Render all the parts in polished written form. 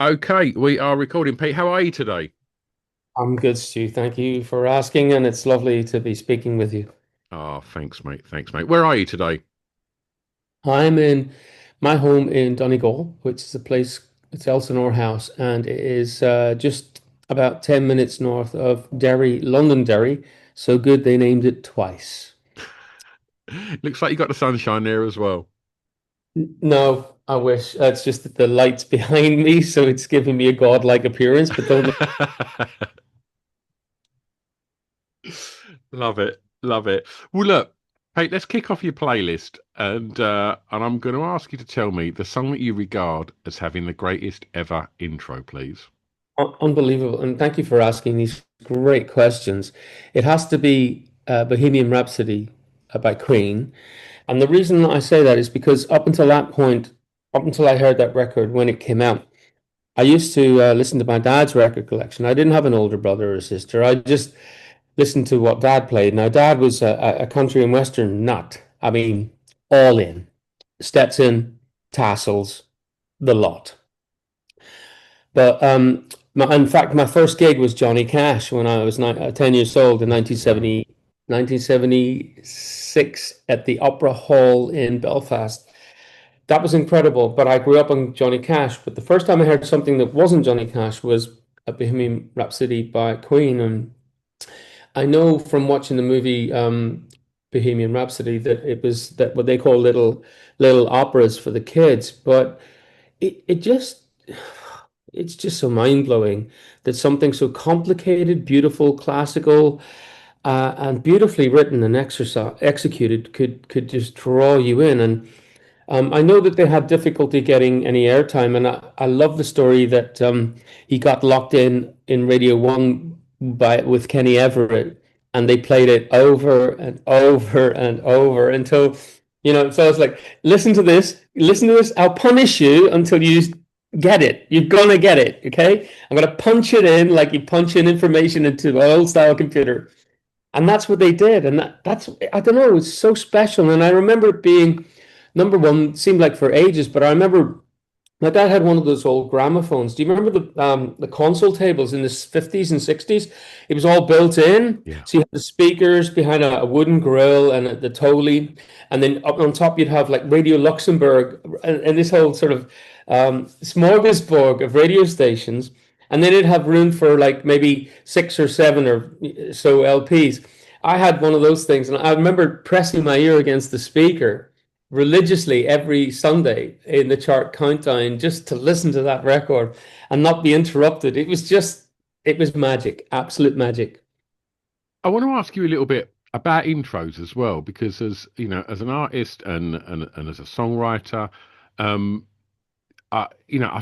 Okay, we are recording. Pete, how are you today? I'm good, Stu. Thank you for asking, and it's lovely to be speaking with you. Oh, thanks, mate. Thanks, mate. Where are you today? I'm in my home in Donegal, which is a place, it's Elsinore House, and it is just about 10 minutes north of Derry, London Derry. So good they named it twice. Looks like you got the sunshine there as well. No, I wish. It's just that the light's behind me, so it's giving me a godlike appearance, but don't. Love it. Love it. Well, look, Pete, let's kick off your playlist, and I'm going to ask you to tell me the song that you regard as having the greatest ever intro, please. Unbelievable. And thank you for asking these great questions. It has to be Bohemian Rhapsody by Queen. And the reason I say that is because up until that point, up until I heard that record when it came out, I used to listen to my dad's record collection. I didn't have an older brother or sister. I just listened to what dad played. Now, dad was a country and western nut. I mean, all in. Stetson, tassels, the lot. But in fact, my first gig was Johnny Cash when I was 10 years old in Wow. 1976 at the Opera Hall in Belfast. That was incredible, but I grew up on Johnny Cash. But the first time I heard something that wasn't Johnny Cash was a Bohemian Rhapsody by Queen. And I know from watching the movie Bohemian Rhapsody that it was that what they call little operas for the kids, but it just it's just so mind-blowing that something so complicated, beautiful, classical, and beautifully written and executed could just draw you in. And I know that they had difficulty getting any airtime, and I love the story that he got locked in Radio One by with Kenny Everett, and they played it over and over and over until So it's like, listen to this. I'll punish you until you get it. You're gonna get it, okay? I'm gonna punch it in like you punch in information into an old style computer. And that's what they did. And that's, I don't know, it's so special. And I remember it being number one, seemed like for ages, but I remember my dad had one of those old gramophones. Do you remember the console tables in the 50s and 60s? It was all built in. Yeah. So you had the speakers behind a wooden grill and the Toley. And then up on top, you'd have like Radio Luxembourg and this whole sort of smorgasbord of radio stations. And then it'd have room for like maybe six or seven or so LPs. I had one of those things, and I remember pressing my ear against the speaker religiously every Sunday in the chart countdown just to listen to that record and not be interrupted. It was magic, absolute magic. I want to ask you a little bit about intros as well, because as you know, as an artist and as a songwriter, um, I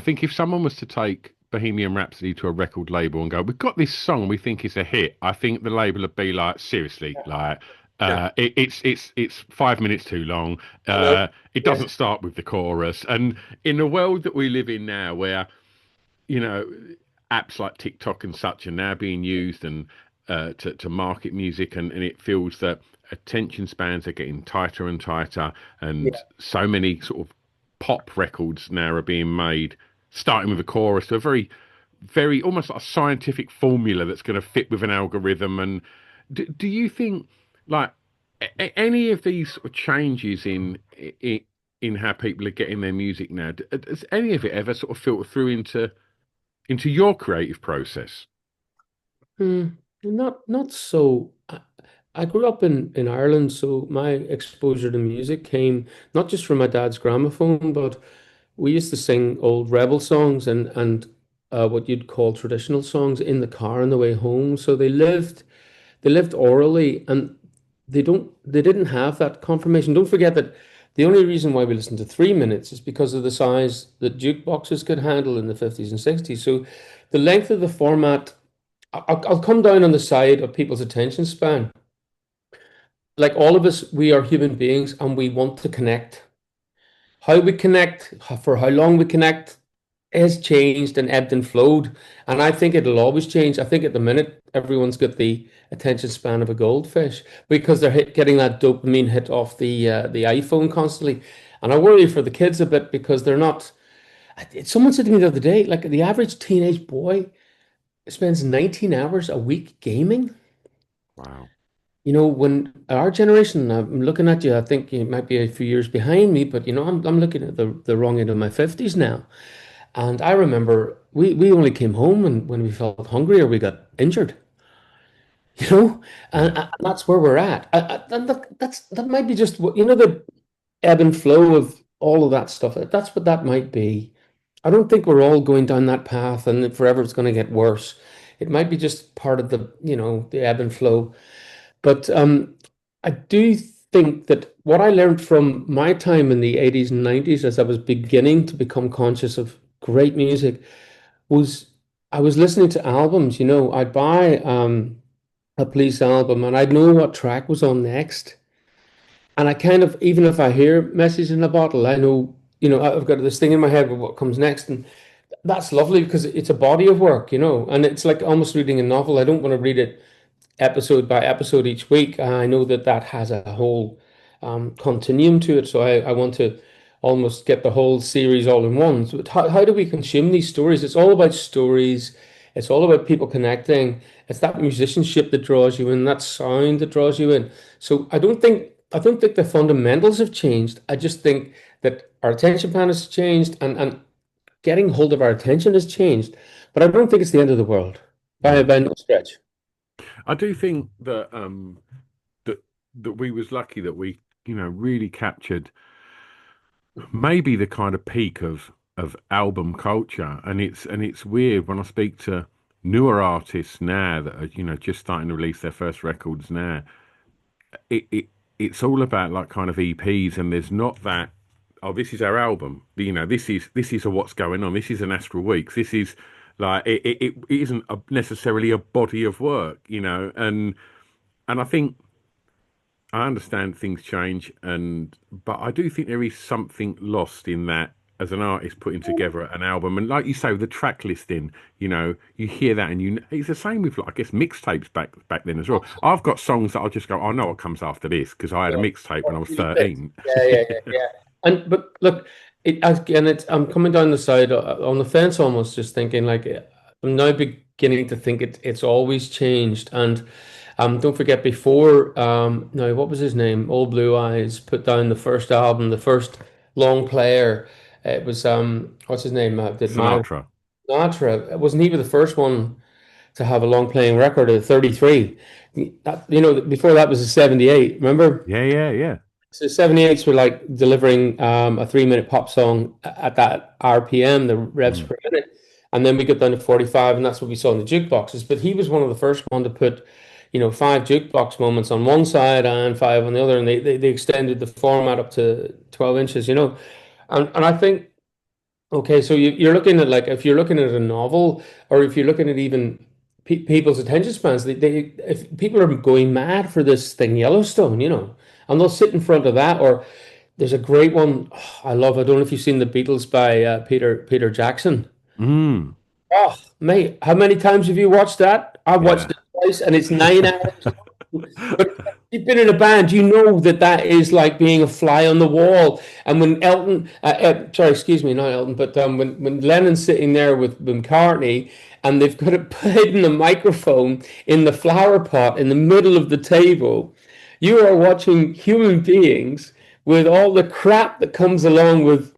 think if someone was to take Bohemian Rhapsody to a record label and go, "We've got this song, we think it's a hit," I think the label would be like, "Seriously, like, Yeah, it's 5 minutes too long. I know. It Yes. doesn't start with the chorus." And in the world that we live in now, where you know apps like TikTok and such are now being used and to market music, and it feels that attention spans are getting tighter and tighter, and Yeah. so many sort of pop records now are being made, starting with a chorus, to a very, very almost like a scientific formula that's going to fit with an algorithm. And do you think like any of these sort of changes in how people are getting their music now, does any of it ever sort of filter through into your creative process? Hmm, not so. I grew up in Ireland, so my exposure to music came not just from my dad's gramophone, but we used to sing old rebel songs and what you'd call traditional songs in the car on the way home. So they lived orally, and they didn't have that confirmation. Don't forget that the only reason why we listen to 3 minutes is because of the size that jukeboxes could handle in the 50s and 60s. So the length of the format, I'll come down on the side of people's attention span. Like all of us, we are human beings and we want to connect. How we connect, for how long we connect, has changed and ebbed and flowed. And I think it'll always change. I think at the minute, everyone's got the attention span of a goldfish because they're getting that dopamine hit off the iPhone constantly. And I worry for the kids a bit because they're not. Someone said to me the other day, like the average teenage boy spends 19 hours a week gaming. Wow. When our generation, I'm looking at you, I think you might be a few years behind me, but I'm looking at the wrong end of my 50s now. And I remember we only came home when we felt hungry or we got injured, you know, Yeah. and that's where we're at. That might be just the ebb and flow of all of that stuff. That's what that might be. I don't think we're all going down that path and that forever it's going to get worse. It might be just part of the ebb and flow. But I do think that what I learned from my time in the 80s and 90s as I was beginning to become conscious of great music was I was listening to albums. I'd buy a Police album and I'd know what track was on next. And I kind of, even if I hear Message in a Bottle, I know, I've got this thing in my head with what comes next. And that's lovely because it's a body of work, and it's like almost reading a novel. I don't want to read it episode by episode each week. I know that that has a whole continuum to it. So I want to almost get the whole series all in one. So how do we consume these stories? It's all about stories. It's all about people connecting. It's that musicianship that draws you in, that sound that draws you in. So I don't think the fundamentals have changed. I just think that our attention span has changed and getting hold of our attention has changed. But I don't think it's the end of the world by Yeah. by no stretch. I do think that that that we was lucky that we, really captured maybe the kind of peak of album culture. And it's weird when I speak to newer artists now that are, just starting to release their first records now. It's all about like kind of EPs, and there's not that, oh, this is our album. This is a what's going on. This is an Astral Weeks. This is like it isn't necessarily a body of work, and I think I understand things change, but I do think there is something lost in that as an artist putting together an album. And like you say, the track listing, you hear that, and it's the same with like, I guess, mixtapes back then as well. I've got songs that I'll just go, I know what comes after this because I had a Yeah. mixtape when I was Really fit. 13. Yeah. But look, I'm coming down the side on the fence almost, just thinking like I'm now beginning to think it's always changed. And don't forget before now what was his name? Old Blue Eyes put down the first album, the first long player. It was what's his name? Did my Sinatra. Sinatra? Wasn't he the first one to have a long playing record at 33? Before that was a 78. Remember? Yeah, yeah, yeah. So 78s were like delivering a 3 minute pop song at that RPM, the revs Mm. per minute. And then we got down to 45, and that's what we saw in the jukeboxes. But he was one of the first one to put, five jukebox moments on one side and five on the other. And they extended the format up to 12 inches. And I think, okay, so you're looking at like if you're looking at a novel or if you're looking at even people's attention spans, if people are going mad for this thing, Yellowstone, and they'll sit in front of that. Or there's a great one I love. I don't know if you've seen The Beatles by Peter Jackson. Mm. Oh, mate, how many times have you watched that? I've watched Yeah. it twice, and it's 9 hours. But if you've been in a band, you know that that is like being a fly on the wall. And when sorry, excuse me, not Elton, but when Lennon's sitting there with McCartney, and they've got it hidden the microphone in the flower pot in the middle of the table, you are watching human beings with all the crap that comes along with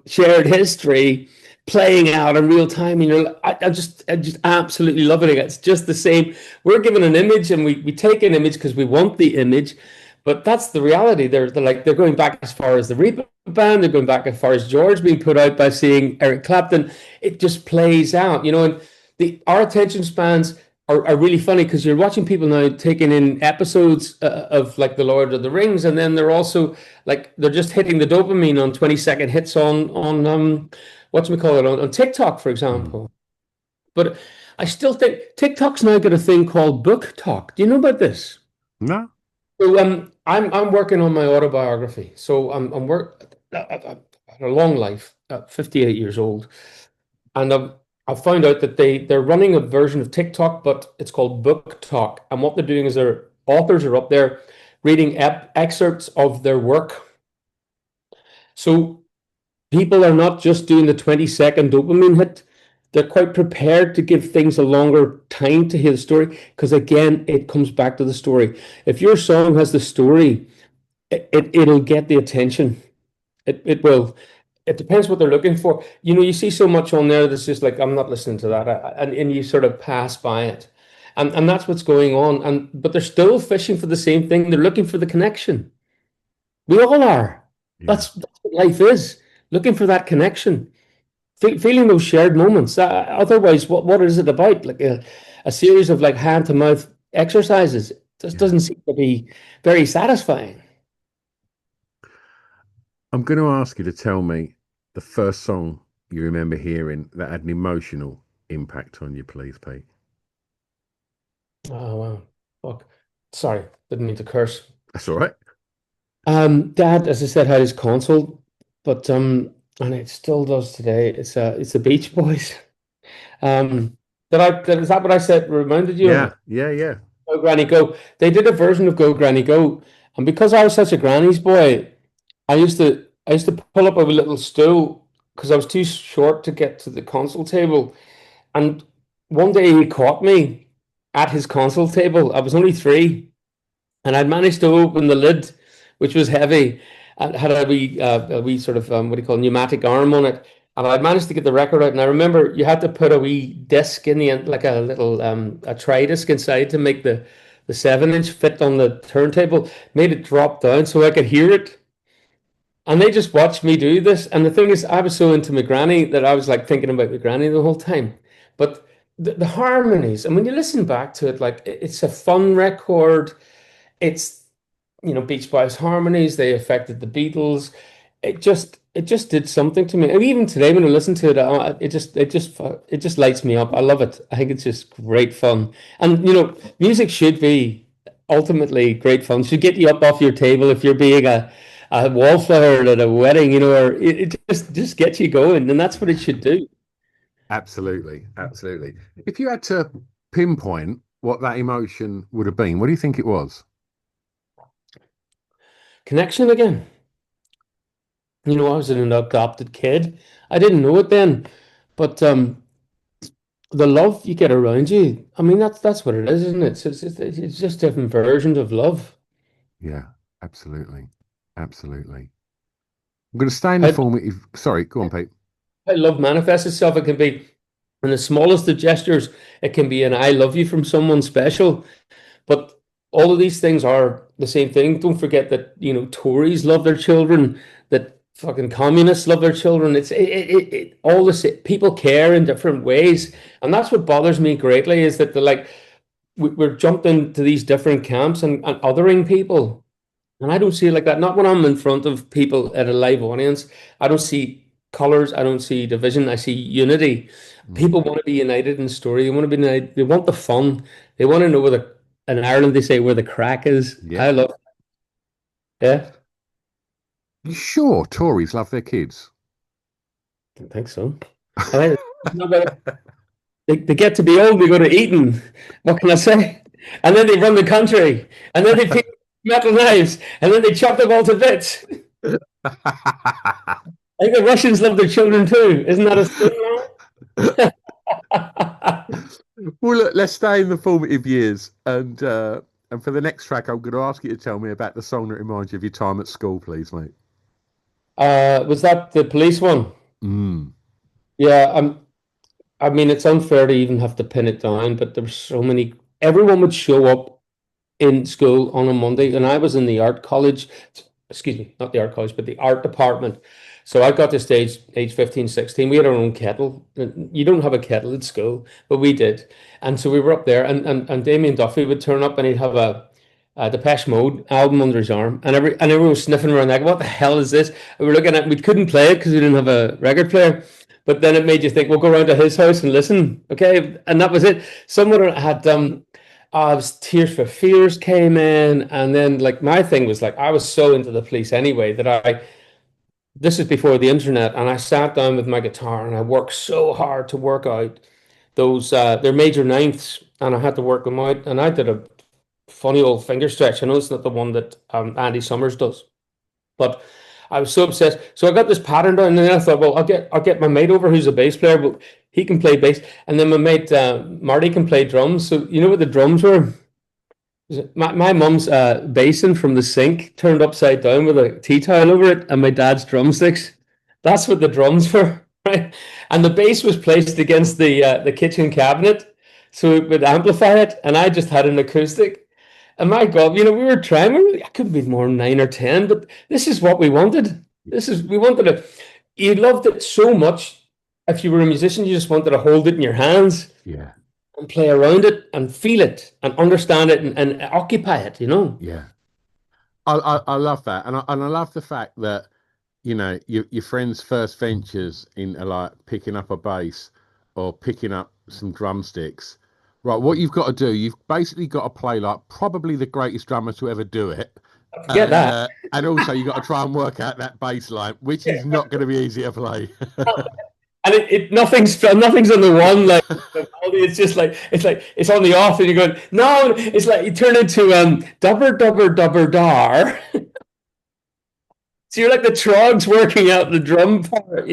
shared history playing out in real time, and I just absolutely love it. It's just the same. We're given an image, and we take an image because we want the image, but that's the reality. They're going back as far as the Reaper band. They're going back as far as George being put out by seeing Eric Clapton. It just plays out, and our attention spans are really funny because you're watching people now taking in episodes of like the Lord of the Rings, and then they're also like they're just hitting the dopamine on 20-second hits on what's we call it on TikTok, for Mm. example. But I still think TikTok's now got a thing called book talk. Do you know about this? No. So I'm working on my autobiography. So I've had a long life, 58 years old, and I've found out that they're running a version of TikTok, but it's called book talk. And what they're doing is their authors are up there reading excerpts of their work. So people are not just doing the 20-second dopamine hit. They're quite prepared to give things a longer time to hear the story because, again, it comes back to the story. If your song has the story, it'll get the attention. It will. It depends what they're looking for. You see so much on there that's just like, I'm not listening to that. And you sort of pass by it. And that's what's going on. But they're still fishing for the same thing. They're looking for the connection. We all are. Yeah. That's what life is. Looking for that connection. Feeling those shared moments. Otherwise, what is it about? Like a series of like hand to mouth exercises. Just Yeah. doesn't seem to be very satisfying. I'm going to ask you to tell me the first song you remember hearing that had an emotional impact on you, please, Pete. Oh wow. Fuck. Sorry, didn't mean to curse. That's all right. Dad, as I said, had his console, but and it still does today. It's the Beach Boys. Is that what I said? Reminded you Yeah, of yeah, yeah, Go Granny Go? They did a version of Go Granny Go, and because I was such a granny's boy, I used to pull up a little stool because I was too short to get to the console table, and one day he caught me at his console table. I was only 3. And I'd managed to open the lid, which was heavy, and had a wee sort of what do you call pneumatic arm on it. And I'd managed to get the record out. And I remember you had to put a wee disc in the end, like a little a tri disc inside to make the 7-inch fit on the turntable. Made it drop down so I could hear it. And they just watched me do this. And the thing is, I was so into my granny that I was like thinking about my granny the whole time. But the harmonies, and when you listen back to it, like it's a fun record. It's Beach Boys harmonies. They affected the Beatles. It just did something to me. And even today, when I listen to it, it just lights me up. I love it. I think it's just great fun. And music should be ultimately great fun. Should get you up off your table if you're being a wallflower at a wedding, or it just gets you going, and that's what it should do. absolutely, absolutely. If you had to pinpoint what that emotion would have been, what do you think it was? Connection again. I was an adopted kid. I didn't know it then, but the love you get around you. I mean, that's what it is, isn't it? It's just different versions of love. Yeah, absolutely, absolutely. I'm going to stay in the How, formative. Sorry, go on, Pete. how love manifests itself. It can be in the smallest of gestures. It can be an "I love you" from someone special. But all of these things are the same thing. Don't forget that Tories love their children. That fucking communists love their children. All this. People care in different ways, and that's what bothers me greatly. Is that we're jumped into these different camps and othering people. And I don't see it like that. Not when I'm in front of people at a live audience. I don't see colors. I don't see division. I see unity. Mm. People want to be united in story. They want to be united. They want the fun. They want to know in Ireland they say where the crack is. Yeah. I love Yeah. You sure Tories love their kids? I don't think so. I think no, but they get to be old, they go to Eton. What can I say? And then they run the country. And then they pick metal knives. And then they chop them all to bits. I think the Russians love their children too. Isn't that a thing now? Well, look, let's stay in the formative years, and for the next track, I'm going to ask you to tell me about the song that reminds you of your time at school, please, mate. Was that the police one? Mm. Yeah, I mean, it's unfair to even have to pin it down, but there were so many. Everyone would show up in school on a Monday, and I was in the art college, excuse me, not the art college, but the art department. So I got to stage age 15, 16. We had our own kettle. You don't have a kettle at school, but we did. And so we were up there, and Damien Duffy would turn up and he'd have a Depeche Mode album under his arm, and everyone was sniffing around like, what the hell is this? And we were looking at, we couldn't play it because we didn't have a record player. But then it made you think, we'll go around to his house and listen. Okay. And that was it. Someone had Tears for Fears came in, and then like my thing was like I was so into the police anyway that this is before the internet, and I sat down with my guitar and I worked so hard to work out those their major ninths, and I had to work them out, and I did a funny old finger stretch. I know it's not the one that Andy Summers does, but I was so obsessed. So I got this pattern down, and then I thought, well, I'll get my mate over who's a bass player, but he can play bass, and then my mate Marty can play drums. So you know what the drums were? My mum's basin from the sink turned upside down with a tea towel over it, and my dad's drumsticks. That's what the drums were, right? And the bass was placed against the kitchen cabinet, so it would amplify it. And I just had an acoustic. And my God, we were trying. I couldn't be more than 9 or 10, but this is what we wanted. We wanted it. You loved it so much. If you were a musician, you just wanted to hold it in your hands Yeah. and play around it and feel it and understand it and occupy it. Yeah. I love that, and I love the fact that your friend's first ventures into like picking up a bass or picking up some drumsticks. Right, what you've got to do, you've basically got to play like probably the greatest drummer to ever do it, Get that. and also you got to try and work out that bass line, which is not going to be easy to play. And nothing's on the one like the melody. It's just like it's on the off, and you're going, no, it's like you turn into dubber dubber dubber dar. So you're like the trogs working out the drum part.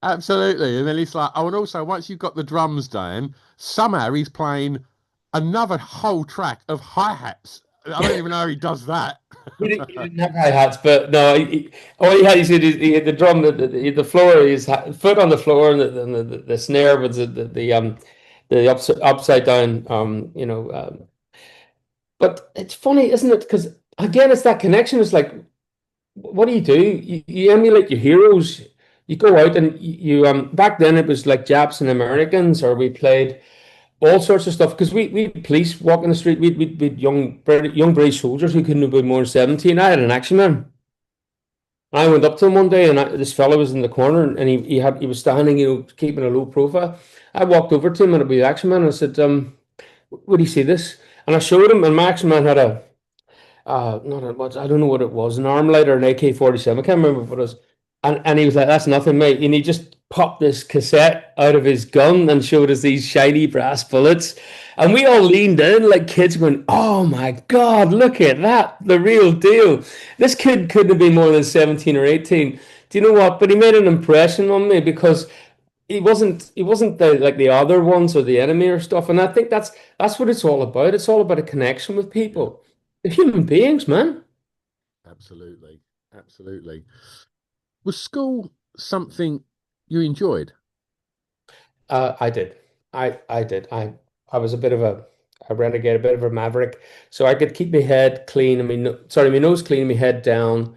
Absolutely, and then it's like, oh, and also once you've got the drums down, somehow he's playing another whole track of hi-hats. I don't even know how he does that. He didn't have hi-hats, but no, all he had, he had the drum, the floor, his foot on the floor, and the snare was the upside down, but it's funny, isn't it? Because again, it's that connection. It's like, what do? You emulate your heroes. You go out and back then it was like Japs and Americans, or we played all sorts of stuff because we had police walking the street. We'd young British soldiers who couldn't have been more than 17. I had an action man. I went up to him one day, and this fellow was in the corner, and he was standing, keeping a low profile. I walked over to him, and it was the action man, and I said, "Would he see this?" And I showed him, and my action man had not a much, I don't know what it was, an arm lighter, an AK-47. I can't remember what it was. And he was like, "That's nothing, mate." And he just popped this cassette out of his gun and showed us these shiny brass bullets. And we all leaned in like kids going, "Oh my God, look at that. The real deal." This kid couldn't have been more than 17 or 18. Do you know what? But he made an impression on me because he wasn't the other ones or the enemy or stuff. And I think that's what it's all about. It's all about a connection with people. They're human beings, man. Absolutely, absolutely. Was school something you enjoyed? I did. I did. I was a bit of a renegade, a bit of a maverick. So I could keep my head clean and my nose clean and my head down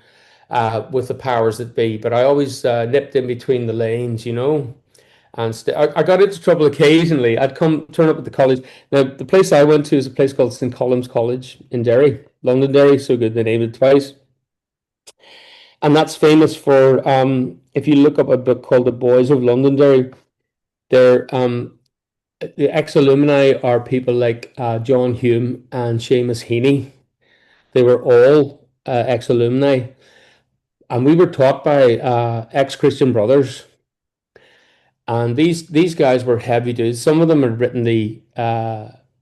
with the powers that be. But I always nipped in between the lanes. And I got into trouble occasionally. I'd turn up at the college. Now, the place I went to is a place called St. Colum's College in Derry, Londonderry. So good, they named it twice. And that's famous for, if you look up a book called The Boys of Londonderry, they're the ex-alumni are people like John Hume and Seamus Heaney. They were all ex-alumni, and we were taught by ex-Christian brothers. And these guys were heavy dudes. Some of them had written the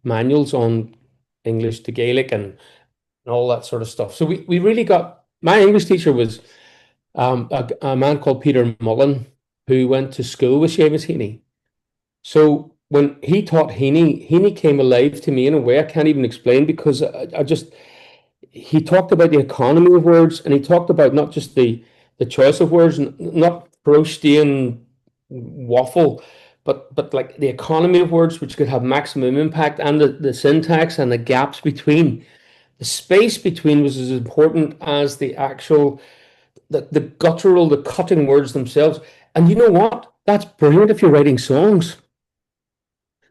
manuals on English to Gaelic and all that sort of stuff. So we really got. My English teacher was a man called Peter Mullen, who went to school with Seamus Heaney. So when he taught Heaney, Heaney came alive to me in a way I can't even explain because I just he talked about the economy of words, and he talked about not just the choice of words, not Proustian waffle, but like the economy of words, which could have maximum impact, and the syntax and the gaps between. The space between was as important as the actual the guttural, the cutting words themselves. And you know what? That's brilliant if you're writing songs.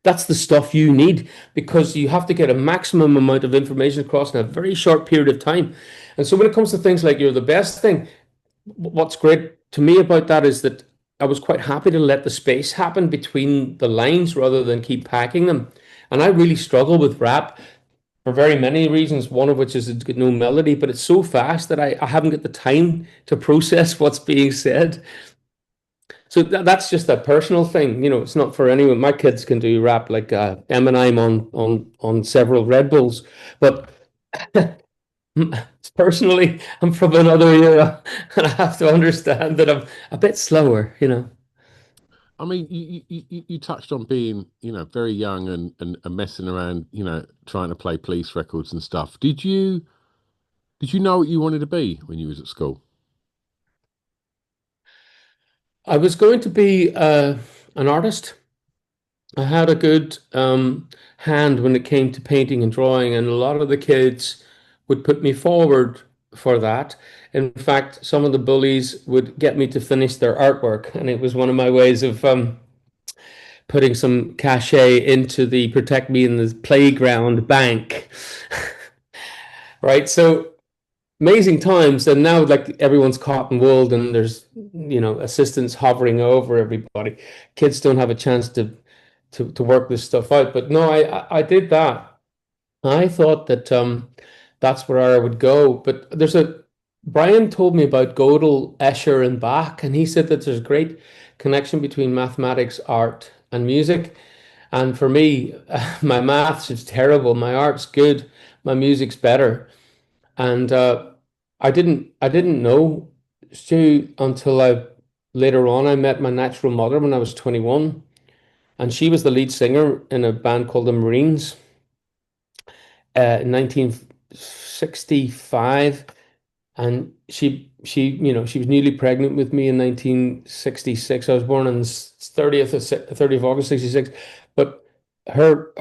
That's the stuff you need because you have to get a maximum amount of information across in a very short period of time. And so when it comes to things like you're the best thing, what's great to me about that is that I was quite happy to let the space happen between the lines rather than keep packing them. And I really struggle with rap for very many reasons, one of which is it's got no melody, but it's so fast that I haven't got the time to process what's being said. So that's just a personal thing, it's not for anyone. My kids can do rap like Eminem on several Red Bulls, but Personally, I'm from another era, and I have to understand that I'm a bit slower, you know. I mean, you touched on being, very young and messing around, trying to play police records and stuff. Did you know what you wanted to be when you was at school? I was going to be an artist. I had a good hand when it came to painting and drawing, and a lot of the kids would put me forward for that. In fact, some of the bullies would get me to finish their artwork, and it was one of my ways of putting some cachet into the protect me in the playground bank, right? So amazing times, and now like everyone's cotton wooled, and there's assistants hovering over everybody. Kids don't have a chance to work this stuff out. But no, I did that. I thought that that's where I would go. But there's a Brian told me about Gödel, Escher, and Bach, and he said that there's a great connection between mathematics, art, and music. And for me, my maths is terrible. My art's good. My music's better. And I didn't know Stu until I later on I met my natural mother when I was 21, and she was the lead singer in a band called the Marines in 1965, and she was newly pregnant with me in 1966. I was born on the 30th of August 66, but her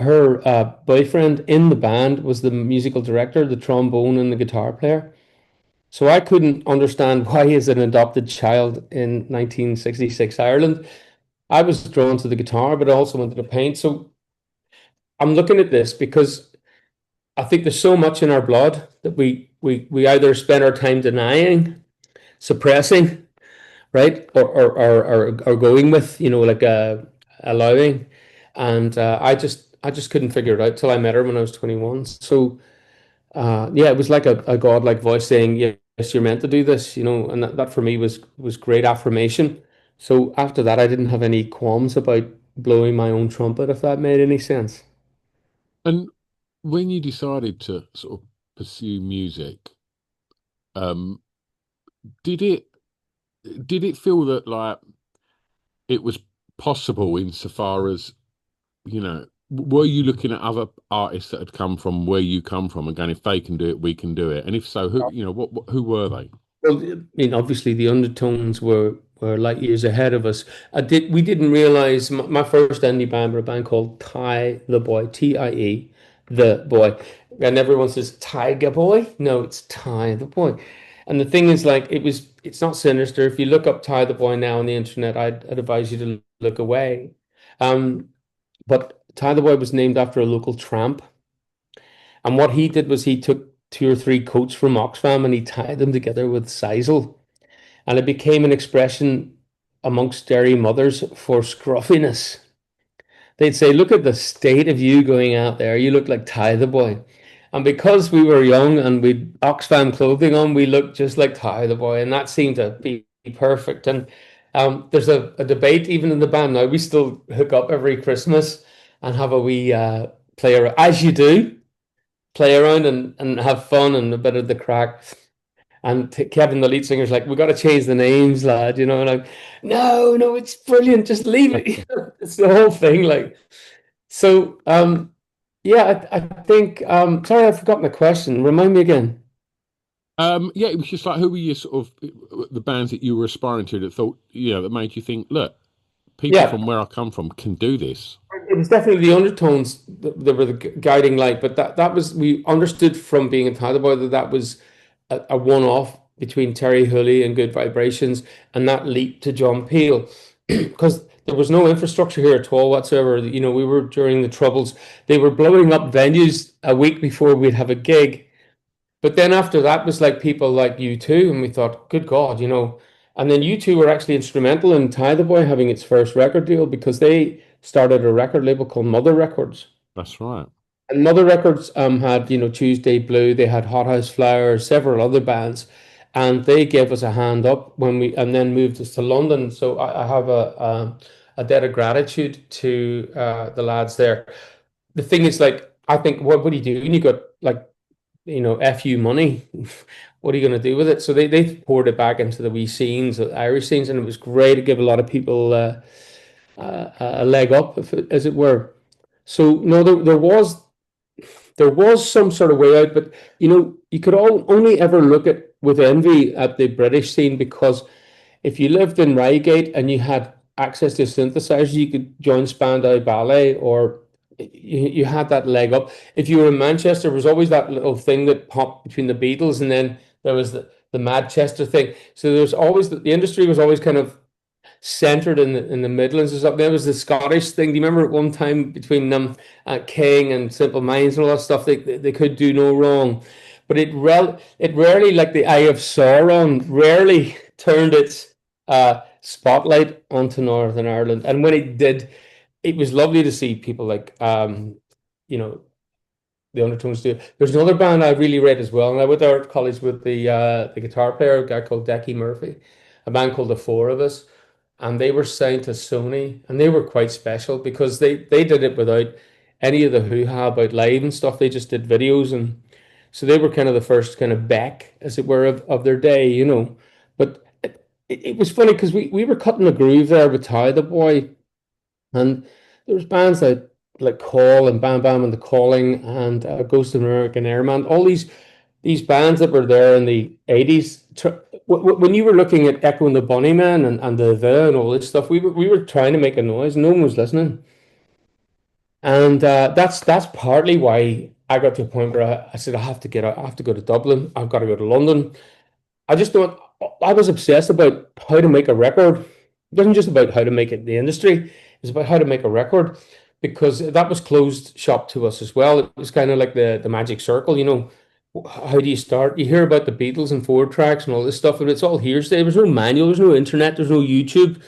boyfriend in the band was the musical director, the trombone and the guitar player. So I couldn't understand why, as an adopted child in 1966 Ireland, I was drawn to the guitar, but I also wanted to paint. So I'm looking at this because I think there's so much in our blood that we either spend our time denying, suppressing, right, or going with, like allowing. And I just couldn't figure it out till I met her when I was 21. So yeah, it was like a godlike voice saying, "Yes, you're meant to do this," and that for me was great affirmation. So after that, I didn't have any qualms about blowing my own trumpet, if that made any sense. And when you decided to sort of pursue music, um, did it did it feel that like it was possible insofar as, were you looking at other artists that had come from where you come from and going, if they can do it, we can do it? And if so, who were they? Well, I mean, obviously the undertones were light years ahead of us. We didn't realize my first indie band were a band called Tie the Boy, Tie, the Boy. And everyone says Tiger Boy. No, it's Tie the Boy. And the thing is, like, it's not sinister. If you look up Tie the Boy now on the internet, I'd advise you to look away. Um, but Tie the Boy was named after a local tramp. And what he did was he took two or three coats from Oxfam and he tied them together with sisal. And it became an expression amongst dairy mothers for scruffiness. They'd say, "Look at the state of you going out there. You look like Ty the Boy." And because we were young and we'd Oxfam clothing on, we looked just like Ty the Boy. And that seemed to be perfect. And there's a debate even in the band now. We still hook up every Christmas and have a wee play around, as you do, play around and have fun and a bit of the crack. And Kevin, the lead singer's like, "We got to change the names, lad," and I'm, no, no, it's brilliant. Just leave it. It's the whole thing. Like, so, yeah, I think, sorry, I've forgotten the question. Remind me again. Yeah, it was just like, who were you sort of the bands that you were aspiring to that thought, that made you think, look, people Yeah, from where I come from can do this. it was definitely the undertones that were the guiding light, but that was, we understood from being in Boy that that was a one-off between Terry Hooley and Good Vibrations, and that leap to John Peel, because there was no infrastructure here at all whatsoever. We were during the Troubles. They were blowing up venues a week before we'd have a gig. But then after that was like people like U2, and we thought, good God. And then U2 were actually instrumental in Tie the Boy having its first record deal because they started a record label called Mother Records. That's right. And Mother Records had, Tuesday Blue, they had Hot House Flowers, several other bands, and they gave us a hand up and then moved us to London. So I have a debt of gratitude to the lads there. The thing is, like, I think, what do you do? And you got like FU money. What are you going to do with it? So they poured it back into the wee scenes, the Irish scenes, and it was great to give a lot of people a leg up, as it were. So no, there was some sort of way out, but you could only ever look at with envy at the British scene, because if you lived in Reigate and you had access to a synthesizer, you could join Spandau Ballet, or you had that leg up. If you were in Manchester, there was always that little thing that popped between the Beatles, and then there was the Manchester thing. So there's always the industry was always kind of centered in the Midlands or something. There was the Scottish thing. Do you remember at one time between them, King and Simple Minds and all that stuff? They could do no wrong, but it rarely, like the Eye of Sauron, rarely turned its spotlight onto Northern Ireland. And when it did, it was lovely to see people like you know the Undertones do. There's another band I really rate as well, and I went to art college with the guitar player, a guy called Decky Murphy, a band called The Four of Us, and they were signed to Sony, and they were quite special because they did it without any of the hoo-ha about live and stuff. They just did videos, and so they were kind of the first kind of Beck, as it were, of their day. But it was funny because we were cutting a groove there with Ty the Boy, and there was bands like Call and Bam Bam and the Calling and Ghost of American Airman, all these bands that were there in the 80s. When you were looking at Echo and the Bunnymen and the and all this stuff, we were trying to make a noise. No one was listening. And that's partly why I got to a point where I said, I have to get out, I have to go to Dublin, I've got to go to London. I just don't, I was obsessed about how to make a record. It wasn't just about how to make it in the industry, it's about how to make a record, because that was closed shop to us as well. It was kind of like the magic circle. How do you start? You hear about the Beatles and four tracks and all this stuff, and it's all hearsay. There was no manual, there's no internet, there's no YouTube.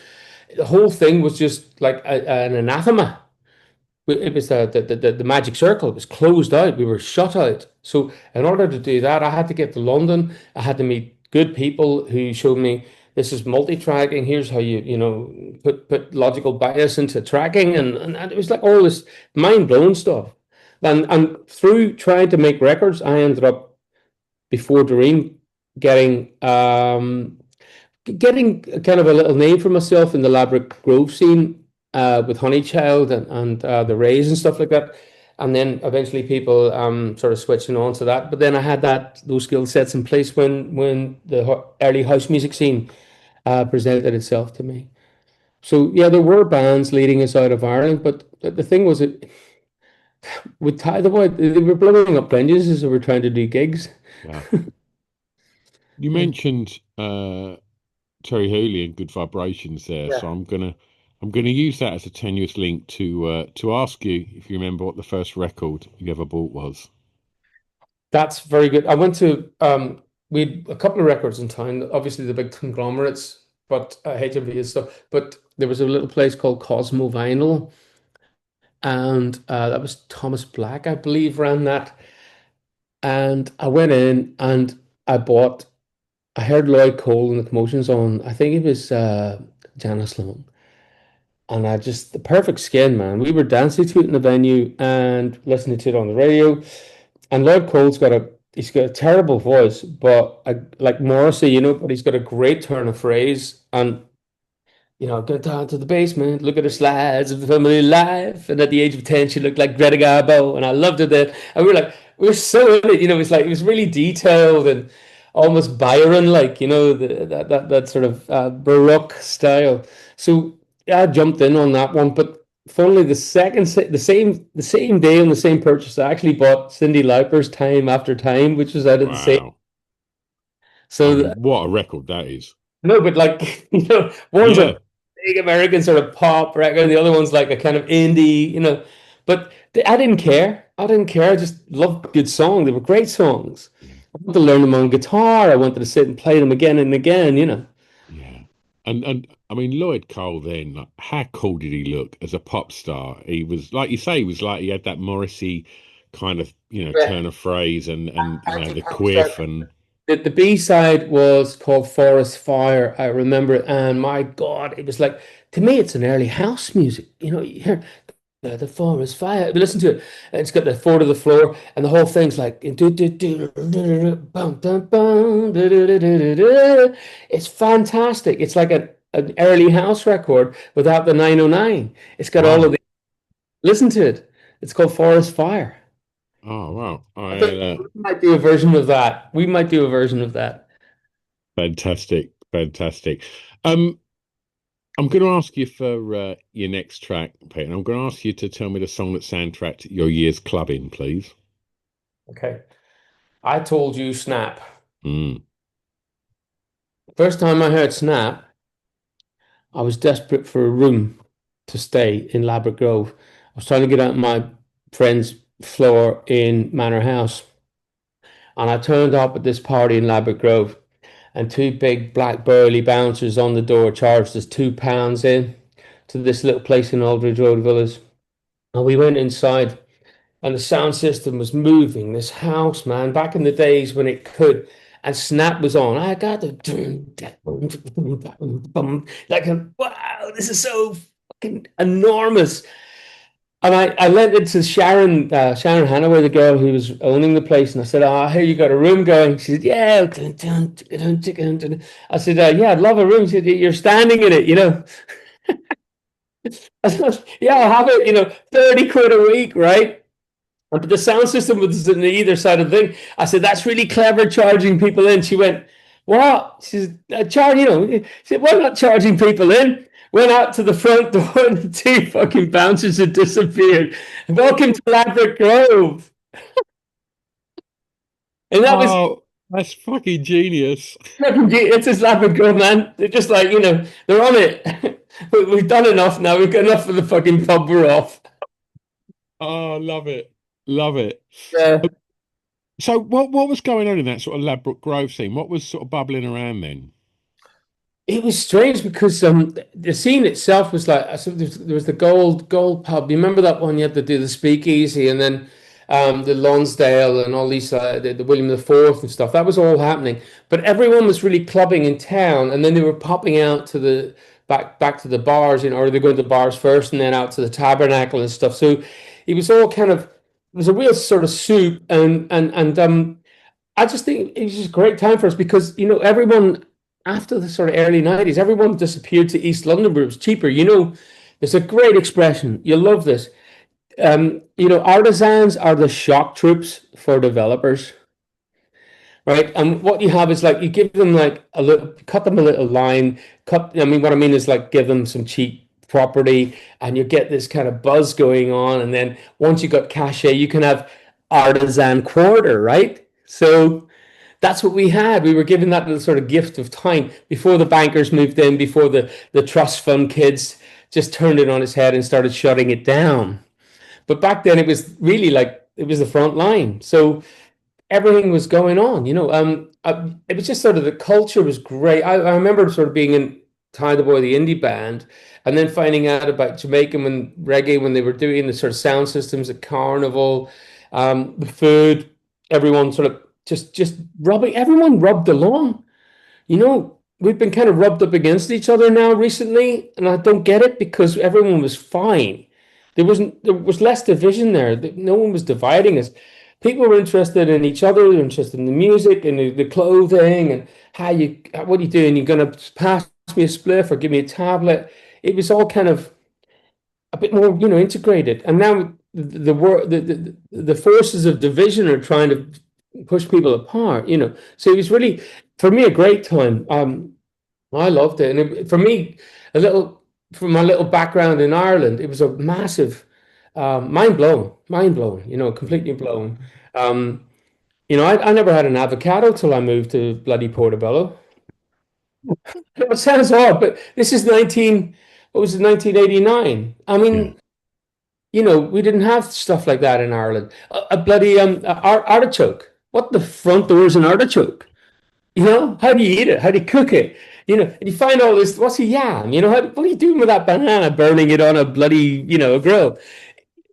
The whole thing was just like an anathema. It was the magic circle. It was closed out. We were shut out. So in order to do that, I had to get to London. I had to meet good people who showed me this is multi-tracking. Here's how you put logical bias into tracking, and it was like all this mind-blowing stuff. And through trying to make records, I ended up before Dream getting getting kind of a little name for myself in the Ladbroke Grove scene, with Honeychild and the Rays and stuff like that. And then eventually people sort of switching on to that. But then I had those skill sets in place when the early house music scene presented itself to me. So yeah, there were bands leading us out of Ireland, but the thing was that with Tie the Boy, they were blowing up venues as they were trying to do gigs. Wow. You mentioned Terry Hooley and Good Vibrations there, Yeah. so I'm gonna use that as a tenuous link to ask you if you remember what the first record you ever bought was. That's very good. I went to we had a couple of records in town, obviously the big conglomerates, but HMV and stuff. But there was a little place called Cosmo Vinyl, and that was Thomas Black, I believe, ran that. And I went in and I bought. I heard Lloyd Cole and the Commotions on. I think it was Janice Long, and I just the perfect skin, man. We were dancing to it in the venue and listening to it on the radio. And Lloyd Cole's got a terrible voice, but like Morrissey, but he's got a great turn of phrase. And get down to the basement, look at the slides of the family life. And at the age of 10, she looked like Greta Garbo, and I loved it then. And we were so in it, it was really detailed and almost Byron-like, that sort of Baroque style. So yeah, I jumped in on that one, but funnily the same day on the same purchase, I actually bought Cyndi Lauper's Time After Time, which was out at the same. Wow. I So mean, what a record that is. no, but like one's a Yeah, big American sort of pop record, and the other one's like a kind of indie. But I didn't care. I didn't care. I just loved good songs. They were great songs. yeah, I wanted to learn them on guitar. I wanted to sit and play them again and again. yeah. And I mean, Lloyd Cole then, like, how cool did he look as a pop star? He was like you say, he was like he had that Morrissey kind of, Yeah. turn of phrase and Actually, the quiff and the B side was called Forest Fire. I remember it, and my God, it was like to me, it's an early house music. You hear the forest fire. Listen to it. It's got the four to the floor, and the whole thing's like it's fantastic. It's like an early house record without the 909. It's got all of Wow. the listen to it. It's called Forest Fire. Oh, wow. I think we might do a version of that. We might do a version of that. Fantastic. Fantastic. Um, I'm going to ask you for your next track, Pete, and I'm going to ask you to tell me the song that soundtracked your year's clubbing, please. Okay. I told you Snap. Mm. First time I heard Snap, I was desperate for a room to stay in Ladbroke Grove. I was trying to get out my friend's floor in Manor House, and I turned up at this party in Ladbroke Grove, and two big black burly bouncers on the door charged us £2 in to this little place in Aldridge Road Villas. And we went inside, and the sound system was moving. This house, man, back in the days when it could, and Snap was on. I got the like, wow, this is so fucking enormous. And I lent it to Sharon Hannaway, the girl who was owning the place, and I said, "Oh, here you got a room going." She said, "Yeah." I said, "Yeah, I'd love a room." She said, "You're standing in it, you know." I said, "Yeah, I'll have it, 30 quid a week, right?" But the sound system was on either side of the thing. I said, "That's really clever charging people in." She went, "What?" She said, "Charge, She said, "Why not charging people in?" Went out to the front door and the two fucking bouncers had disappeared. Welcome to Ladbroke Grove. And that was, Oh, that's fucking genius. it's just Ladbroke Grove, man. They're just like, they're on it. We've done enough now. We've got enough for the fucking pub. We're off. Oh, love it. Love it. Yeah. So what was going on in that sort of Ladbroke Grove scene? What was sort of bubbling around then? It was strange because the scene itself was like so there was the gold pub. You remember that one? You had to do the speakeasy and then the Lonsdale and all these the William the Fourth and stuff. That was all happening, but everyone was really clubbing in town, and then they were popping out to the back to the bars, or they go to the bars first and then out to the Tabernacle and stuff. So it was all kind of it was a real sort of soup, and I just think it was just a great time for us because everyone after the sort of early 90s, everyone disappeared to East London where it was cheaper. There's a great expression. You'll love this. Artisans are the shock troops for developers, right? And what you have is like you give them like a little, cut them a little line, I mean, what I mean is like give them some cheap property and you get this kind of buzz going on. And then once you got cachet, you can have artisan quarter, right? So that's what we had. We were given that little sort of gift of time before the bankers moved in, before the trust fund kids just turned it on its head and started shutting it down. But back then it was really like it was the front line. So everything was going on, it was just sort of the culture was great. I remember sort of being in Ty the Boy, the indie band, and then finding out about Jamaican when reggae when they were doing the sort of sound systems at Carnival, the food, everyone sort of just rubbing, everyone rubbed along. We've been kind of rubbed up against each other now recently, and I don't get it because everyone was fine. There was less division there. No one was dividing us. People were interested in each other, they were interested in the music and the clothing and what are you doing? You're gonna pass me a spliff or give me a tablet. It was all kind of a bit more, integrated. And now the forces of division are trying to push people apart. So it was really, for me, a great time. I loved it, and for me, a little from my little background in Ireland, it was a massive, mind blown. Completely blown. I never had an avocado till I moved to bloody Portobello. It sounds odd, but this is what was it, 1989? I Yeah. mean, we didn't have stuff like that in Ireland. A bloody artichoke. What the front door is an artichoke? How do you eat it? How do you cook it? And you find all this. What's a yam? What are you doing with that banana? Burning it on a bloody, grill.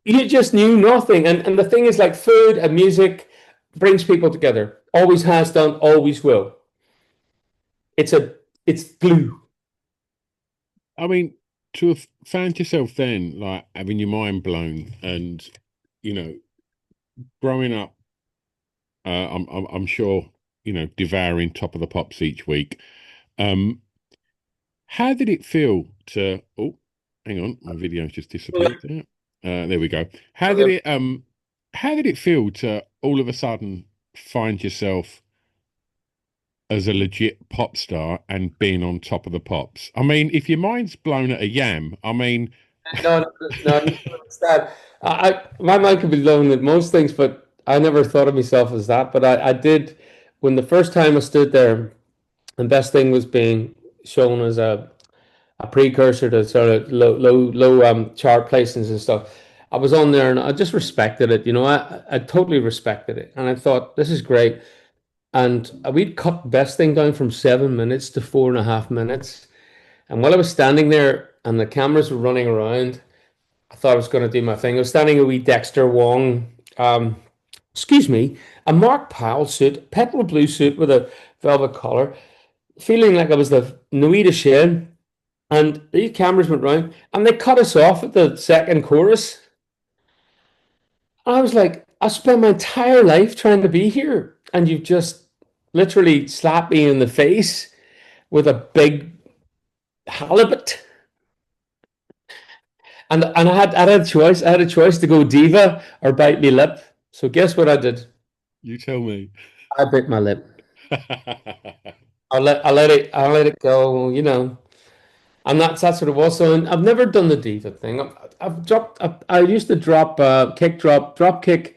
You just knew nothing. And the thing is, like food and music brings people together. Always has done, always will. It's glue. I mean, to have found yourself then like having your mind blown and you know growing up, I'm sure devouring Top of the Pops each week. Um, how did it feel to? Oh, hang on, my video's just disappeared there. There we go. How did it feel to all of a sudden find yourself as a legit pop star and being on Top of the Pops? I mean, if your mind's blown at a yam, I mean, No, no, no, you don't understand. My mind could be blown at most things, but I never thought of myself as that. But I did when the first time I stood there, the best thing was being shown as a precursor to sort of low chart placings and stuff. I was on there and I just respected it. I totally respected it, and I thought this is great. And we'd cut the best thing down from 7 minutes to 4.5 minutes. And while I was standing there and the cameras were running around, I thought I was going to do my thing. I was standing in a wee Dexter Wong, excuse me, a Mark Powell suit, petrol blue suit with a velvet collar, feeling like I was the Noita Shane. And these cameras went round and they cut us off at the second chorus. And I was like, I spent my entire life trying to be here. And you've just literally slapped me in the face with a big halibut. And I had a choice. I had a choice to go diva or bite me lip. So guess what I did? you tell me. I bit my lip. I let it go, And that's what it was. So and I've never done the diva thing. I've dropped. I used to drop drop kick,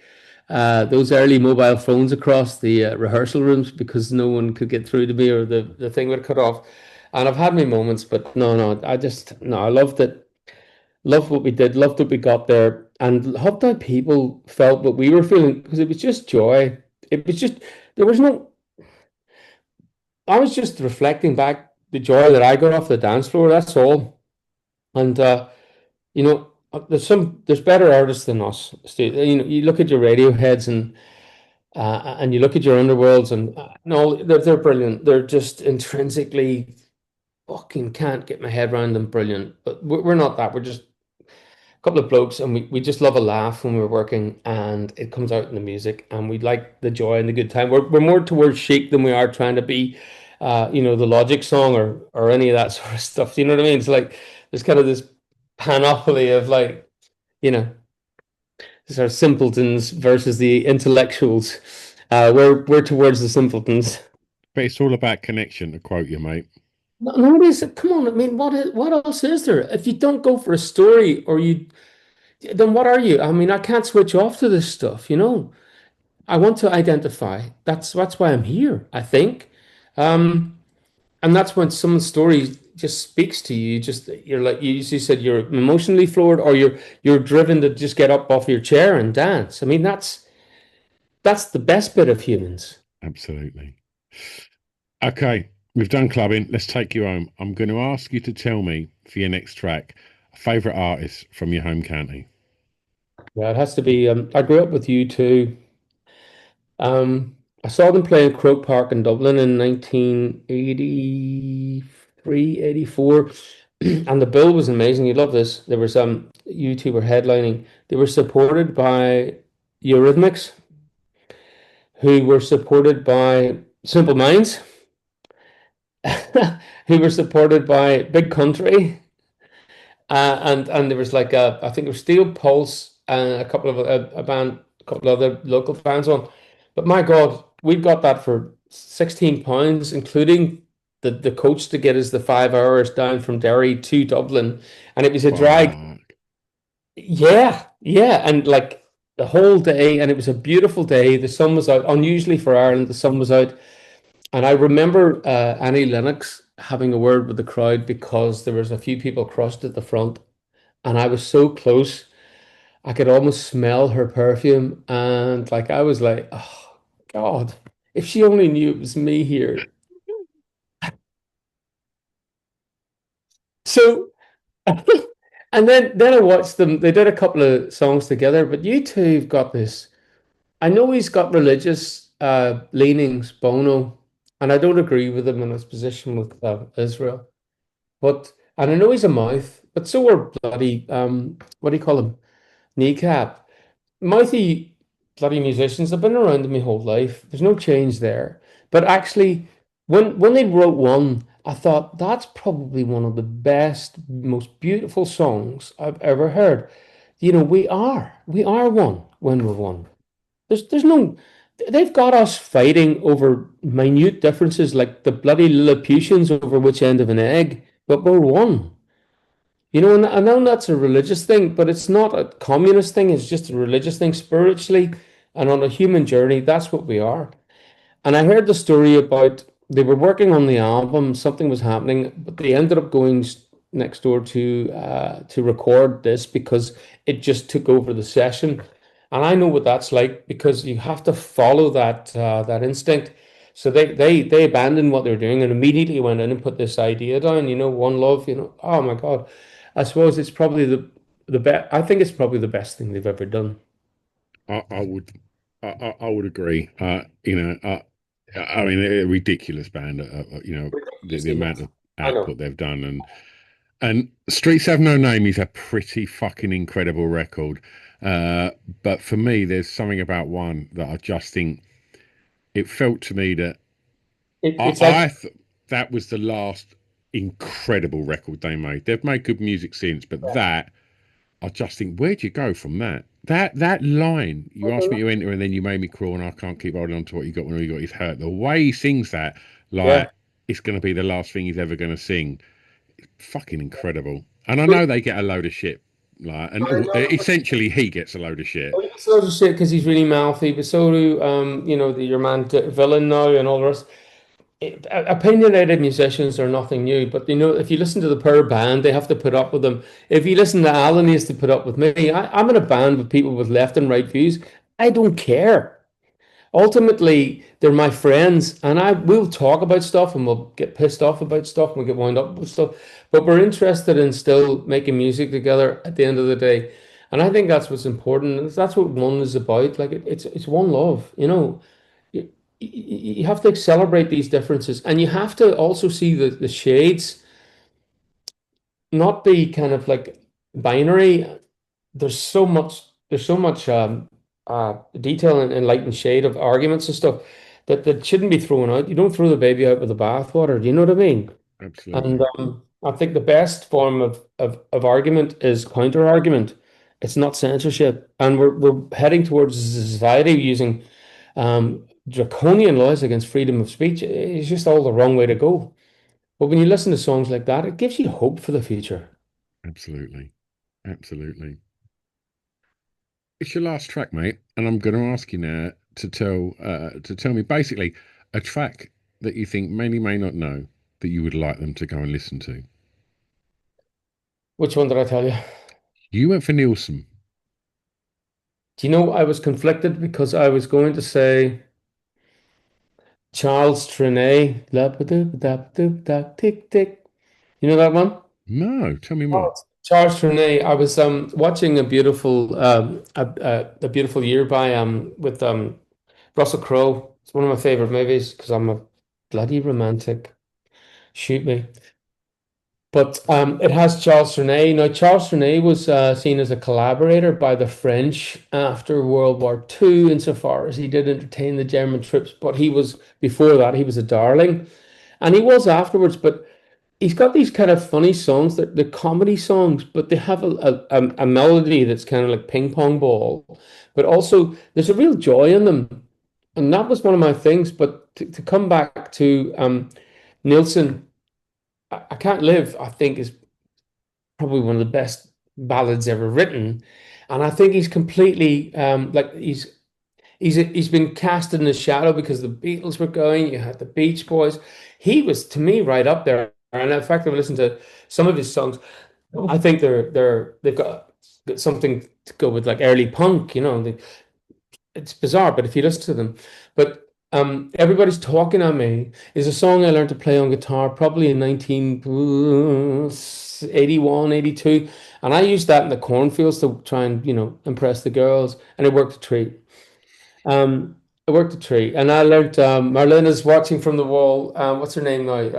those early mobile phones across the rehearsal rooms because no one could get through to me or the thing would cut off. And I've had my moments, but no, no. I just no. I loved it. Loved what we did. Loved what we got there, and loved how people felt what we were feeling because it was just joy. It was just there was no. I was just reflecting back the joy that I got off the dance floor. That's all. And there's better artists than us, Stu. You look at your Radioheads and you look at your Underworlds and no, they're brilliant. They're just intrinsically fucking can't get my head around them. Brilliant, but we're not that. We're just a couple of blokes, and we just love a laugh when we're working, and it comes out in the music, and we like the joy and the good time. We're more towards chic than we are trying to be, the Logic song or any of that sort of stuff. You know what I mean? It's like there's kind of this panoply of like, you know, sort of simpletons versus the intellectuals. We're towards the simpletons. But it's all about connection, to quote you, mate. No, no, it is. Come on. I mean, what else is there? If you don't go for a story or then what are you? I mean, I can't switch off to this stuff. I want to identify. That's why I'm here, I think. And that's when someone's story just speaks to you. Just you're like you said, you're emotionally floored, or you're driven to just get up off your chair and dance. I mean, that's the best bit of humans. Absolutely. Okay, we've done clubbing. Let's take you home. I'm going to ask you to tell me for your next track a favourite artist from your home county. Yeah, it has to be. I grew up with you too. I saw them play in Croke Park in Dublin in 1983, 84, and the bill was amazing. You love this. There was U2 were headlining. They were supported by Eurythmics, who were supported by Simple Minds, who were supported by Big Country, and there was like I think it was Steel Pulse and a couple of a band, a couple of other local bands on. But my God, we got that for £16, including the coach to get us the 5 hours down from Derry to Dublin, and it was a drag. Fuck. Yeah, yeah, and like the whole day, and it was a beautiful day. The sun was out. Unusually for Ireland, the sun was out, and I remember Annie Lennox having a word with the crowd because there was a few people crushed at the front, and I was so close. I could almost smell her perfume, and like I was like, oh God, if she only knew it was me here. So, and then I watched them. They did a couple of songs together, but you 2 have got this. I know he's got religious leanings, Bono, and I don't agree with him in his position with Israel. But and I know he's a mouth, but so are bloody what do you call them? Kneecap. Mouthy bloody musicians have been around my whole life. There's no change there. But actually, when they wrote one, I thought that's probably one of the best, most beautiful songs I've ever heard. You know, we are one when we're one. There's no, they've got us fighting over minute differences like the bloody Lilliputians over which end of an egg, but we're one. You know, and I know that's a religious thing, but it's not a communist thing. It's just a religious thing spiritually and on a human journey. That's what we are. And I heard the story about they were working on the album, something was happening, but they ended up going next door to record this because it just took over the session. And I know what that's like because you have to follow that instinct. So they abandoned what they were doing and immediately went in and put this idea down, you know, one love, you know. Oh my God. I suppose it's probably the best. I think it's probably the best thing they've ever done. I would, I would agree. I mean, they're a ridiculous band. The amount of I know. output they've done, and Streets Have No Name is a pretty fucking incredible record. Uh, but for me, there's something about one that I just think it felt to me that It's I actually th that was the last incredible record they made. They've made good music since, but that I just think, where'd you go from that? That line, you asked me to enter and then you made me crawl and I can't keep holding on to what you got when all you got is hurt. The way he sings that, yeah. like it's going to be the last thing he's ever going to sing. Fucking incredible. And I know they get a load of shit, like, and essentially he gets a load of shit. So does shit because he's really mouthy, but so do you know, your man villain now and all the rest. Opinionated musicians are nothing new, but you know, if you listen to the per band, they have to put up with them. If you listen to Alan, he has to put up with me. I'm in a band with people with left and right views. I don't care. Ultimately, they're my friends, and I will talk about stuff, and we'll get pissed off about stuff, and we'll get wound up with stuff. But we're interested in still making music together at the end of the day, and I think that's what's important. That's what one is about. Like it's one love, you know. You, you have to celebrate these differences, and you have to also see the shades, not be kind of like binary. There's so much detail and light and shade of arguments and stuff that shouldn't be thrown out. You don't throw the baby out with the bathwater. Do you know what I mean? And Absolutely. I think the best form of argument is counter argument. It's not censorship, and we're heading towards a society using draconian laws against freedom of speech. It's just all the wrong way to go. But when you listen to songs like that, it gives you hope for the future. Absolutely. Absolutely. It's your last track, mate, and I'm going to ask you now to tell me basically a track that you think many may not know that you would like them to go and listen to. Which one did I tell you? You went for Nielsen. Do you know I was conflicted because I was going to say Charles Trenet, tick tick. You know that one? No, tell me Oh, more. Charles Trenet. I was watching a beautiful year by with Russell Crowe. It's one of my favorite movies because I'm a bloody romantic. Shoot me. But it has Charles Trenet. Now, Charles Trenet was seen as a collaborator by the French after World War II, insofar as he did entertain the German troops. But he was, before that, he was a darling. And he was afterwards. But he's got these kind of funny songs, that they're comedy songs, but they have a melody that's kind of like ping pong ball. But also, there's a real joy in them. And that was one of my things. But to come back to Nielsen. I Can't Live, I think, is probably one of the best ballads ever written. And I think he's completely like he's been cast in the shadow because the Beatles were going, you had the Beach Boys. He was to me right up there. And in fact, I've listened to some of his songs. I think they've got something to go with like early punk, you know. It's bizarre, but if you listen to them, but Everybody's Talking at Me is a song I learned to play on guitar probably in 1981, 82, and I used that in the cornfields to try and, impress the girls, and it worked a treat. It worked a treat, and I learned Marlena's Watching from the Wall. What's her name now?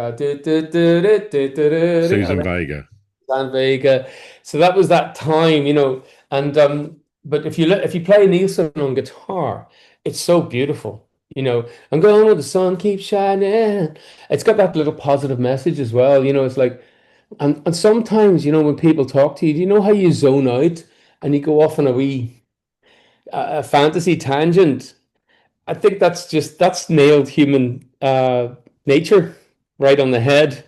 Susan Vega. Dan Vega. So that was that time, And but if you play Nielsen on guitar, it's so beautiful. I'm going where the sun keeps shining. It's got that little positive message as well. It's like, and sometimes, when people talk to you, do you know how you zone out and you go off on a fantasy tangent? I think that's nailed human nature right on the head.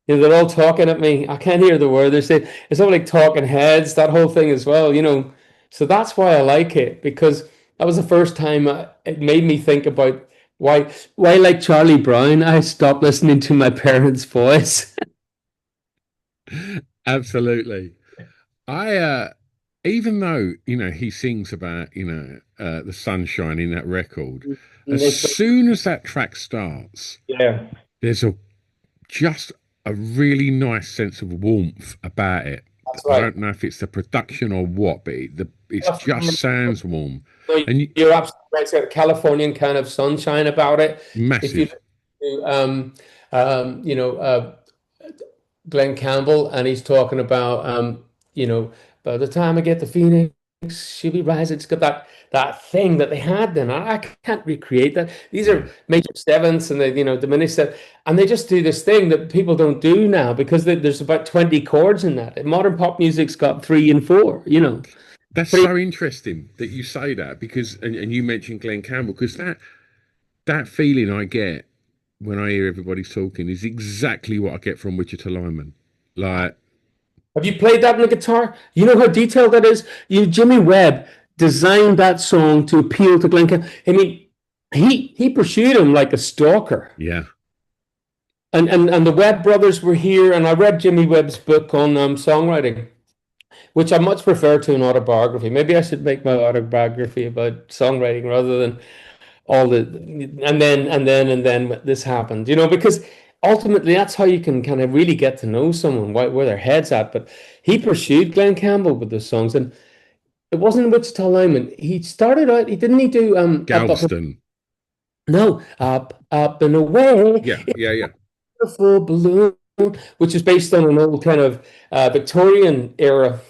They're all talking at me. I can't hear the word they're saying. It's all like talking heads, that whole thing as well. So that's why I like it, because that was the first time it made me think about why like Charlie Brown, I stopped listening to my parents' voice. Absolutely. I even though, he sings about, the sunshine in that record, as soon as that track starts, Yeah, there's a just a really nice sense of warmth about it. that's I right. don't know if it's the production or what, but it just sounds warm No, and you're absolutely right. It's got a Californian kind of sunshine about it. If you massive. listen to, um, you know, uh, Glenn Campbell, and he's talking about, by the time I get to Phoenix, she'll be rising. It's got that thing that they had then. I can't recreate that. These are Yeah. major sevenths and they, diminished set, and they just do this thing that people don't do now because there's about 20 chords in that. Modern pop music's got three and four. That's Pretty. so interesting that you say that because and you mentioned Glenn Campbell because that feeling I get when I hear everybody talking is exactly what I get from Wichita Lineman. Like, Have you played that on the guitar? You know how detailed that is? Jimmy Webb designed that song to appeal to Glenn Campbell. I mean, he pursued him like a stalker. yeah, And the Webb brothers were here, and I read Jimmy Webb's book on songwriting, which I much prefer to an autobiography. Maybe I should make my autobiography about songwriting rather than all the and then this happened, because ultimately that's how you can kind of really get to know someone, where their head's at. But he pursued Glenn Campbell with the songs, and it wasn't Wichita Lineman. He started out, he didn't he do up, Galveston. no, up and away, Yeah, yeah, yeah. beautiful balloon, which is based on an old kind of Victorian era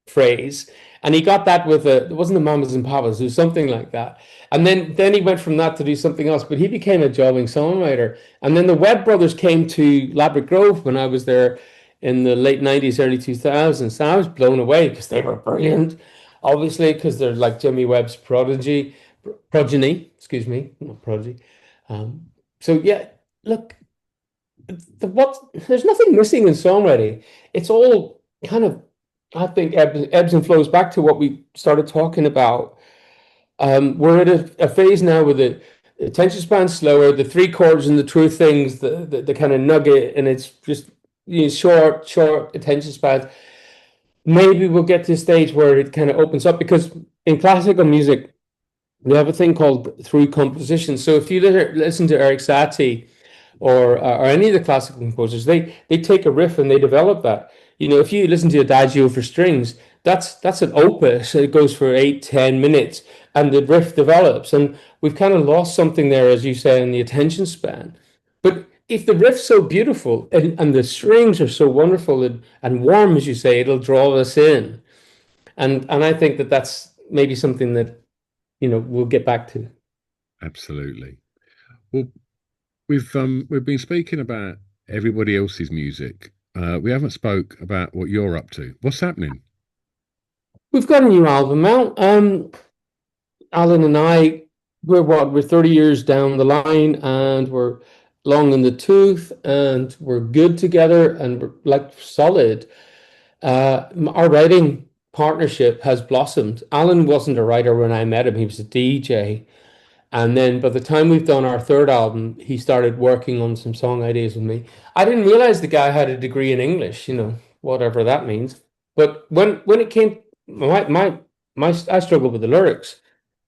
phrase. And he got that with it wasn't the Mamas and Papas, it was something like that. And then he went from that to do something else, but he became a jobbing songwriter. And then the Webb brothers came to Ladbroke Grove when I was there in the late 90s, early 2000s. And I was blown away because they were brilliant, obviously, because they're like Jimmy Webb's progeny, excuse me, not prodigy. Um, so yeah, look, there's nothing missing in songwriting. It's all kind of, I think, ebbs and flows back to what we started talking about. We're at a phase now where the attention span's slower, the three chords and the true things, the kind of nugget, and it's just short attention spans. Maybe we'll get to a stage where it kind of opens up, because in classical music, we have a thing called through composition. So if you listen to Eric Satie or any of the classical composers, they take a riff and they develop that. If you listen to Adagio for strings, that's an opus. It goes for 8, 10 minutes, and the riff develops. And we've kind of lost something there, as you say, in the attention span. But if the riff's so beautiful and the strings are so wonderful and warm, as you say, it'll draw us in. And I think that that's maybe something that we'll get back to. Absolutely. Well, we've been speaking about everybody else's music. We haven't spoke about what you're up to. What's happening? We've got a new album out. Alan and I, we're 30 years down the line, and we're long in the tooth, and we're good together, and we're like solid. Our writing partnership has blossomed. Alan wasn't a writer when I met him, he was a DJ. And then by the time we've done our third album, he started working on some song ideas with me. I didn't realize the guy had a degree in English, whatever that means. But when it came, I struggled with the lyrics.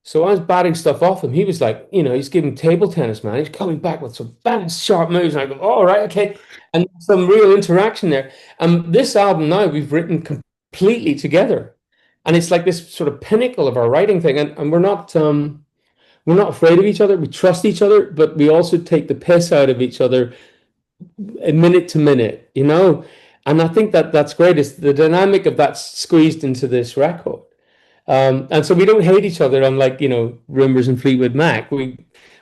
So I was batting stuff off him. He was like, he's giving table tennis, man. He's coming back with some fast, sharp moves. And I go, all right, okay. And some real interaction there. And this album now we've written completely together. And it's like this sort of pinnacle of our writing thing. And we're not afraid of each other. We trust each other, but we also take the piss out of each other minute to minute. And I think that that's great. It's the dynamic of that squeezed into this record. And so we don't hate each other, unlike, Rumours and Fleetwood Mac.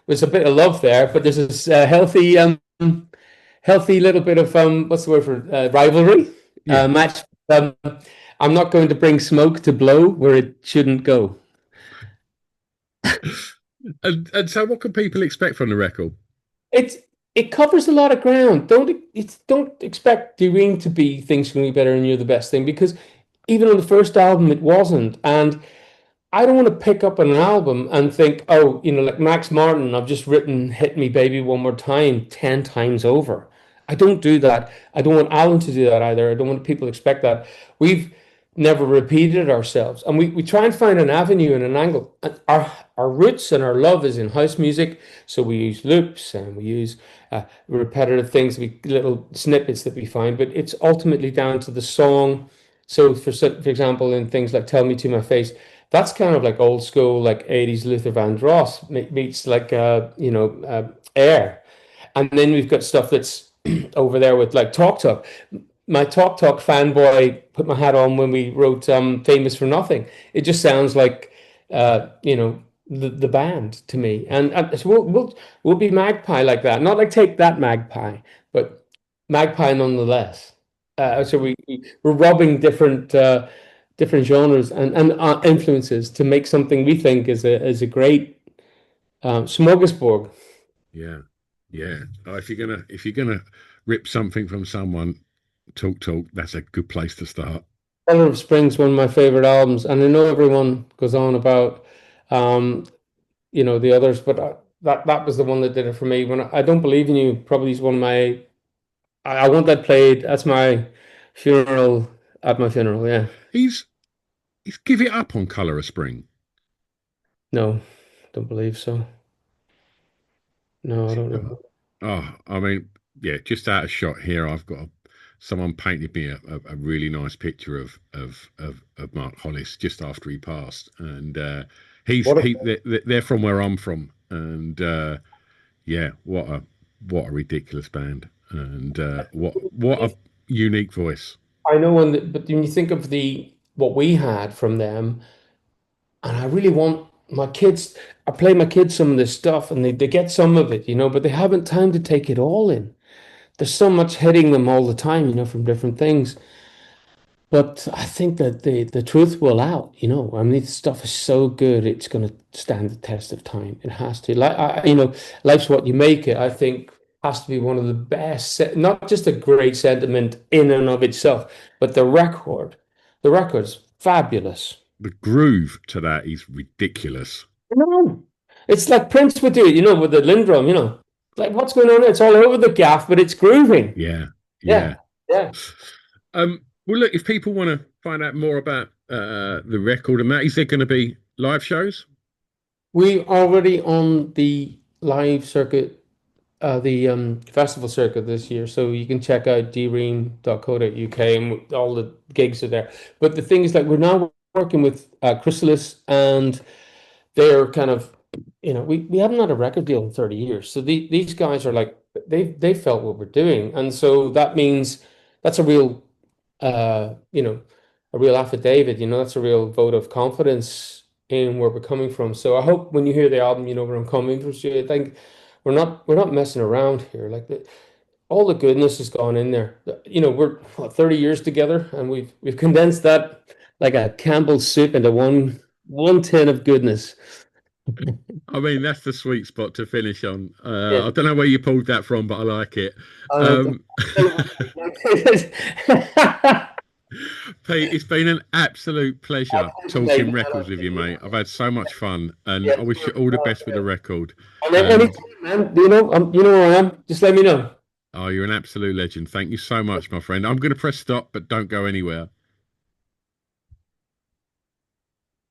There's a bit of love there, but there's this healthy little bit of what's the word for rivalry Yeah. match. I'm not going to bring smoke to blow where it shouldn't go. And so, what can people expect from the record? It's it covers a lot of ground. Don't expect Ream to be things can be better and you're the best thing, because even on the first album it wasn't. And I don't want to pick up an album and think, oh, like Max Martin, I've just written Hit Me Baby One More Time 10 times over. I don't do that. I don't want Alan to do that either. I don't want people to expect that. We've never repeated ourselves. And we try and find an avenue and an angle. And our roots and our love is in house music. So we use loops and we use repetitive things, little snippets that we find, but it's ultimately down to the song. So for example, in things like Tell Me to My Face, that's kind of like old school, like 80s Luther Vandross meets like, Air. And then we've got stuff that's over there with like Talk Talk. My Talk Talk fanboy put my hat on when we wrote Famous for Nothing. It just sounds like, the band to me. And so we'll be Magpie like that. Not like Take That Magpie, but Magpie nonetheless. So we're robbing different genres and influences to make something we think is a great smorgasbord. Yeah, yeah. Oh, if you're gonna rip something from someone, Talk. That's a good place to start. Color of Spring's one of my favorite albums, and I know everyone goes on about um, the others, but that was the one that did it for me. When I Don't Believe in You probably is one of my I want that played. That's my funeral at my funeral. Yeah, He's he's give it up on Color of Spring. no, don't believe so. No, I don't know. Oh, I mean, yeah, just out of shot here, someone painted me a really nice picture of Mark Hollis just after he passed, and What a they're from where I'm from, and yeah, what a ridiculous band, and what a unique voice. I know but when you think of the what we had from them, and I really want my kids, I play my kids some of this stuff and they get some of it, but they haven't time to take it all in. There's so much hitting them all the time, from different things. But I think that the truth will out, I mean, this stuff is so good, it's going to stand the test of time. It has to. Life's what you make it, I think, has to be one of the best, not just a great sentiment in and of itself, but the record's fabulous. The groove to that is ridiculous. No, it's like Prince would do it, with the Lindrum, like what's going on there? It's all over the gaff, but it's grooving. Yeah, Yeah, yeah. yeah. Well, look, if people want to find out more about the record and that, is there going to be live shows? We already on the live circuit, the festival circuit this year, so you can check out dream.co.uk and all the gigs are there. But the thing is that we're now working with Chrysalis, and they're kind of, we haven't had a record deal in 30 years. So these guys are like, they felt what we're doing. And so that means that's a real affidavit, that's a real vote of confidence in where we're coming from. So I hope when you hear the album, you know where I'm coming from. So I think we're not messing around here. Like all the goodness has gone in there. We're what, 30 years together, and we've condensed that like a Campbell's soup into one tin of goodness. I mean, that's the sweet spot to finish on. Yeah. I don't know where you pulled that from, but I like it. Uh, Um, Pete, it's been an absolute pleasure talking records with you, mate. I've had so much fun, and I wish you all the best with the record. And then And anytime, man, you know where I am. Just let me know. oh, you're an absolute legend. Thank you so much, my friend. I'm going to press stop, but don't go anywhere.